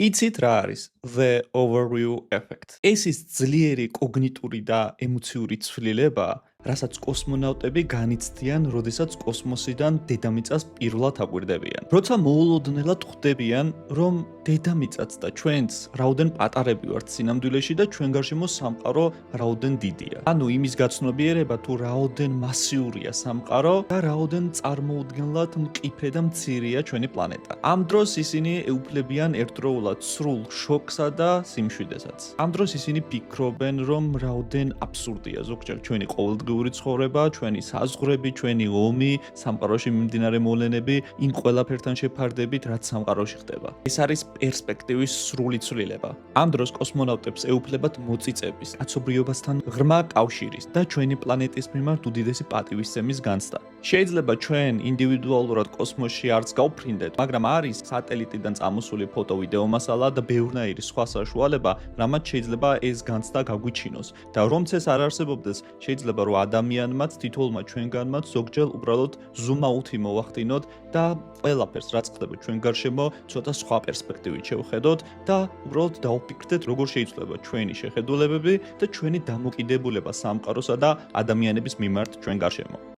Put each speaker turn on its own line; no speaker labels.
იცით რა არის the overview effect? ეს ის ძლიერი კოგნიტური და ემოციური ცვლილება, რასაც კოსმონავტები განიცდიან, როდესაც კოსმოსიდან დედამიწას პირველად აკვირდებიან. როცა მოულოდნელად ხვდებიან, რომ დედამიწაც და ჩვენც რაოდენ პატარები ვართ სინამდვილეში და ჩვენ გარშემო სამყარო რაოდენ დიდია. ანუ იმის გაცნობიერება თუ რაოდენ მასიურია სამყარო და რაოდენ წარმოუდგენლად მყიფე და მცირეა ჩვენი პლანეტა. ამ დროს ისინი ეუფლებიან ერთდროულად სრულ შოკსა და სიმშვიდებსაც. ამ დროს ისინი ფიქრობენ, რომ რაოდენ აბსურდია ზოგჯერ ჩვენი ყოველდღიური ცხოვრება, ჩვენი საზღვრები, ჩვენი ომი, სამყაროში მიმდინარე მოვლენები, იმ ყველაფერთან შეფარდებით, რაც სამყაროში ხდება. ეს არის პერსპექტივის სრული ცვლილება. ამ დროს კოსმონავტებს ეუფლებათ მოწიწების, კაცობრიობასთან ღრმა კავშირის და ჩვენი პლანეტის მიმართ უდიდესი პატივისცემის განცდა. შეიძლება ჩვენ ინდივიდუალურად კოსმოსში არც გავფრინდეთ, მაგრამ არის სატელიტიდან წამოსული ფოტო-ვიდეო მასალა და ბევრნაირი სხვა საშუალება, რამაც შეიძლება ეს განცდა გაგვიჩინოს და რომც ეს არ არსებობდეს, შეიძლება რომ ადამიანმაც, თითოეულმა ჩვენგანმაც ზოგჯერ უბრალოდ ზუმ-აუთი მოვახდინოთ და ყველაფერს, რაც ხდება ჩვენ გარშემო, ცოტა სხვა პერსპექტივით შევხედოთ და უბრალოდ დავფიქრდეთ, როგორ შეიძლება ჩვენი შეხედულებები და ჩვენი დამოკიდებულება სამყაროსა და ადამიანების მიმართ ჩვენ გარშემო.